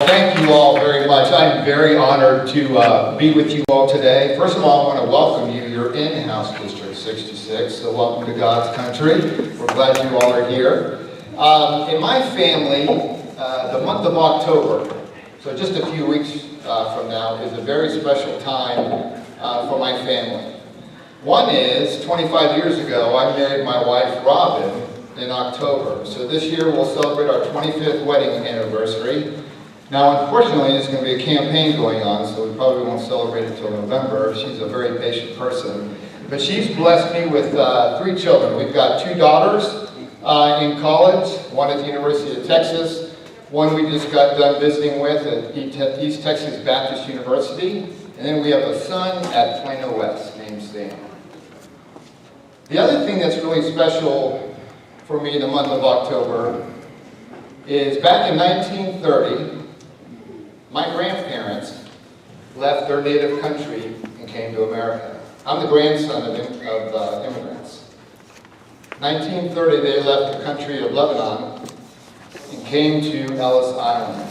thank you all very much. I'm very honored to be with you all today. First of all, I want to welcome you. You're in House District 66, so welcome to God's country. We're glad you all are here. In my family, the month of October, so just a few weeks from now, is a very special time for my family. One is, 25 years ago, I married my wife, Robin, in October. So this year we'll celebrate our 25th wedding anniversary. Now, unfortunately, there's going to be a campaign going on, so we probably won't celebrate it until November. She's a very patient person. But she's blessed me with 3 children. We've got 2 daughters in college, one at the University of Texas, one we just got done visiting with at East Texas Baptist University, and then we have a son at Plano West named Sam. The other thing that's really special for me in the month of October is back in 1930, my grandparents left their native country and came to America. I'm the grandson of immigrants. 1930, they left the country of Lebanon and came to Ellis Island.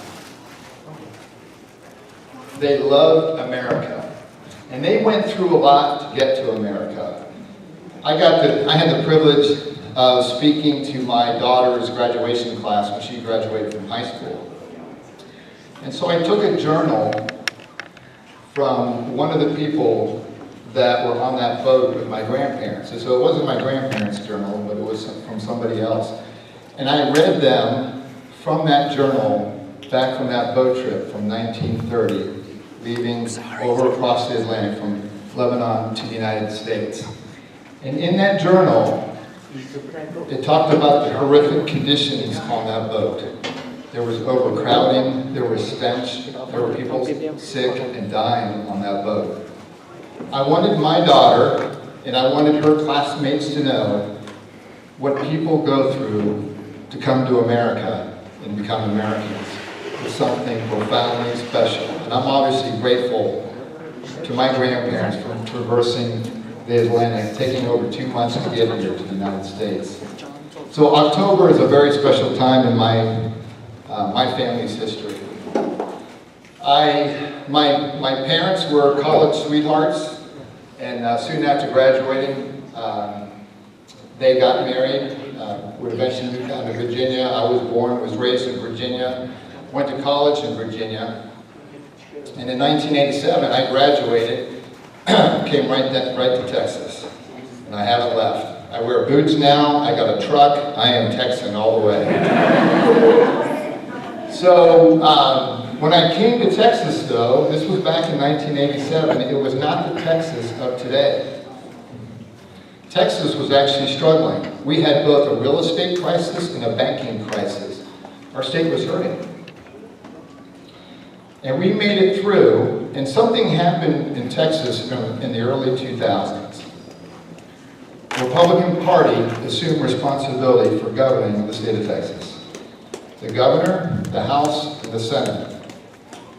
They loved America, and they went through a lot to get to America. I had the privilege of speaking to my daughter's graduation class when she graduated from high school. And so I took a journal from one of the people that were on that boat with my grandparents. And so it wasn't my grandparents' journal, but it was from somebody else. And I read them from that journal back from that boat trip from 1930, leaving over across the Atlantic from Lebanon to the United States. And in that journal, it talked about the horrific conditions on that boat. There was overcrowding, there was stench, there were people sick and dying on that boat. I wanted my daughter, and I wanted her classmates to know what people go through to come to America and become Americans. It's something profoundly special. And I'm obviously grateful to my grandparents for traversing the Atlantic, taking over 2 months to get here to the United States. So October is a very special time in my family's history. My parents were college sweethearts, and soon after graduating, they got married, would eventually move down to Virginia. I was raised in Virginia, went to college in Virginia, and in 1987 I graduated, came right to Texas, and I haven't left. I wear boots now, I got a truck, I am Texan all the way. So, when I came to Texas though, this was back in 1987, it was not the Texas of today. Texas was actually struggling. We had both a real estate crisis and a banking crisis. Our state was hurting. And we made it through, and something happened in Texas in the early 2000s. The Republican Party assumed responsibility for governing the state of Texas. The governor, the House, and the Senate.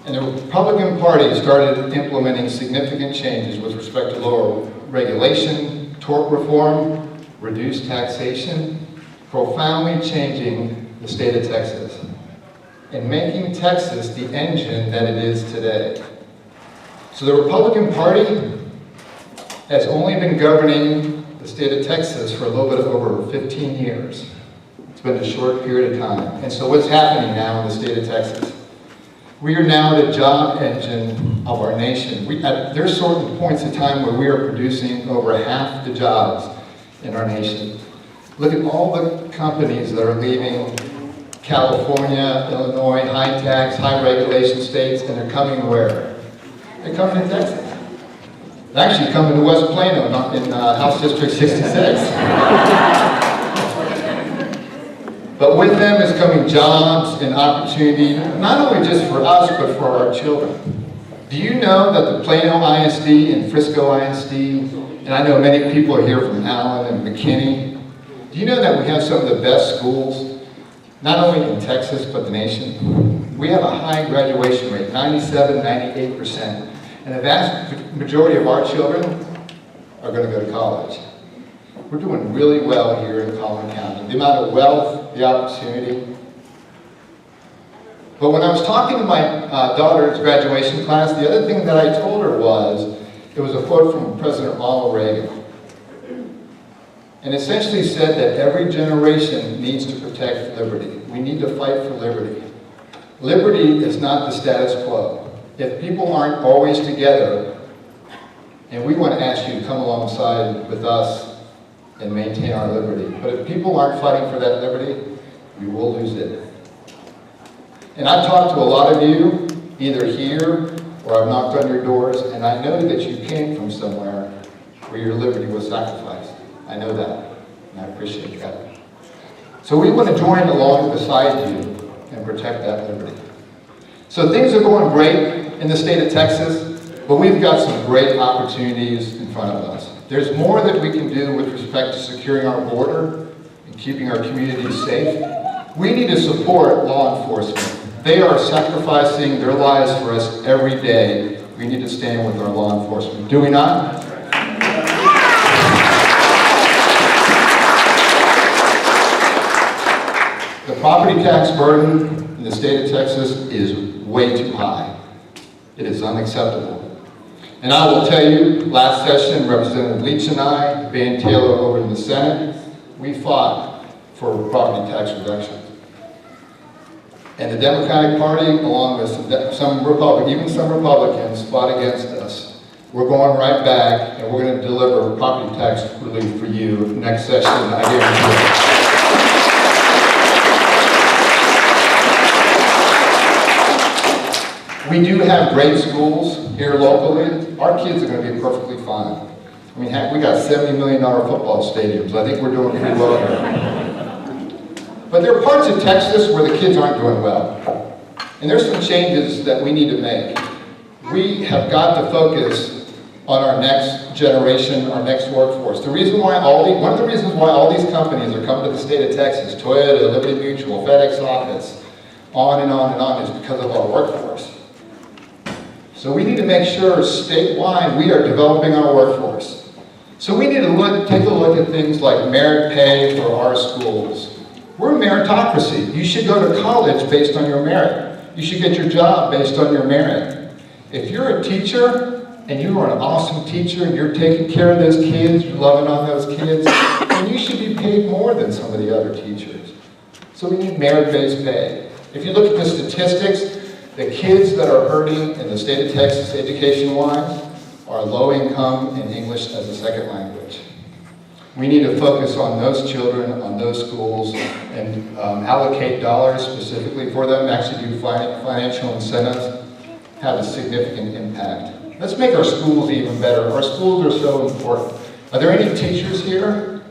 And the Republican Party started implementing significant changes with respect to lower regulation, tort reform, reduced taxation, profoundly changing the state of Texas, and making Texas the engine that it is today. So the Republican Party has only been governing the state of Texas for a little bit over 15 years. It's been a short period of time. And so what's happening now in the state of Texas? We are now the job engine of our nation. There's certain points in time where we are producing over half the jobs in our nation. Look at all the companies that are leaving California, Illinois, high tax, high regulation states, and they're coming where? They're coming to Texas. They're actually coming to West Plano, not in House District 66. But with them is coming jobs and opportunity, not only just for us, but for our children. Do you know that the Plano ISD and Frisco ISD, and I know many people are here from Allen and McKinney, do you know that we have some of the best schools, not only in Texas, but the nation? We have a high graduation rate, 97, 98%. And the vast majority of our children are going to go to college. We're doing really well here in Collin County. The amount of wealth, the opportunity. But when I was talking to my daughter's graduation class, the other thing that I told her was, it was a quote from President Ronald Reagan. And essentially said that every generation needs to protect liberty. We need to fight for liberty. Liberty is not the status quo. If people aren't always together, and we want to ask you to come alongside with us and maintain our liberty. But if people aren't fighting for that liberty, we will lose it. And I've talked to a lot of you, either here or I've knocked on your doors, and I know that you came from somewhere where your liberty was sacrificed. I know that, and I appreciate that. So we want to join along beside you and protect that liberty. So things are going great in the state of Texas, but we've got some great opportunities in front of us. There's more that we can do with respect to securing our border and keeping our communities safe. We need to support law enforcement. They are sacrificing their lives for us every day. We need to stand with our law enforcement. Do we not? The property tax burden in the state of Texas is way too high. It is unacceptable. And I will tell you, last session, Representative Leach and I, Van Taylor over in the Senate, we fought for property tax reductions. And the Democratic Party, along with some Republicans, fought against us. We're going right back, and we're going to deliver property tax relief for you next session, I guarantee it. We do have great schools here locally. Our kids are going to be perfectly fine. I mean, heck, we got $70 million football stadiums. I think we're doing pretty well here. But there are parts of Texas where the kids aren't doing well. And there's some changes that we need to make. We have got to focus on our next generation, our next workforce. One of the reasons why all these companies are coming to the state of Texas, Toyota, Liberty Mutual, FedEx Office, on and on and on, is because of our workforce. So we need to make sure statewide we are developing our workforce. So we need to take a look at things like merit pay for our schools. We're a meritocracy. You should go to college based on your merit. You should get your job based on your merit. If you're a teacher and you are an awesome teacher and you're taking care of those kids, you're loving on those kids, then you should be paid more than some of the other teachers. So we need merit-based pay. If you look at the statistics, the kids that are hurting in the state of Texas education-wise are low income and English as a second language. We need to focus on those children, on those schools, and allocate dollars specifically for them, actually do financial incentives, have a significant impact. Let's make our schools even better. Our schools are so important. Are there any teachers here?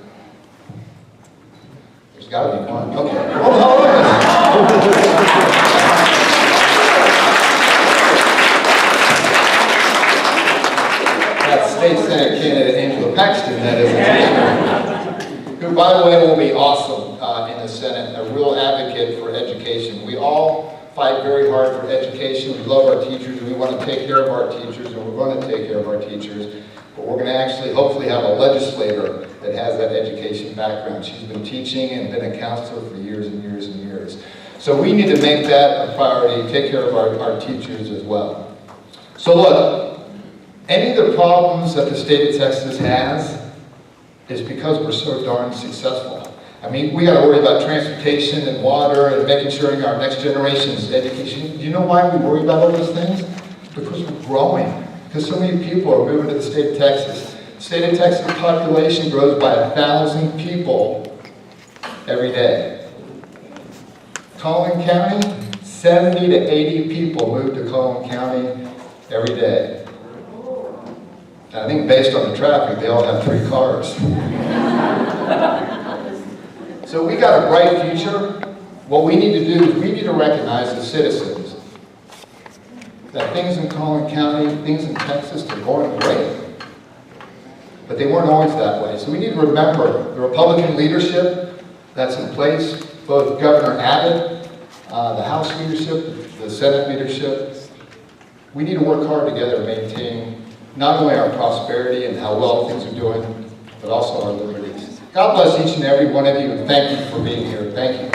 There's got to be one. Okay. That's State Senate candidate Angela Paxton, that is a teacher, who, by the way, will be awesome in the Senate, a real advocate for education. We all fight very hard for education. We love our teachers, and we want to take care of our teachers, and we're going to take care of our teachers. But we're going to actually hopefully have a legislator that has that education background. She's been teaching and been a counselor for years and years and years. So we need to make that a priority, take care of our teachers as well. So look, any of the problems that the state of Texas has is because we're so darn successful. I mean, we got to worry about transportation and water and making sure our next generation's education. Do you know why we worry about all those things? Because we're growing. Because so many people are moving to the state of Texas. The state of Texas population grows by 1,000 people every day. Collin County, 70 to 80 people move to Collin County every day. And I think based on the traffic, they all have 3 cars. So we got a bright future. What we need to do is we need to recognize as citizens that things in Collin County, things in Texas are going great. But they weren't always that way. So we need to remember the Republican leadership that's in place, both Governor Abbott, the House leadership, the Senate leadership. We need to work hard together to maintain not only our prosperity and how well things are doing, but also our liberties. God bless each and every one of you, and thank you for being here. Thank you.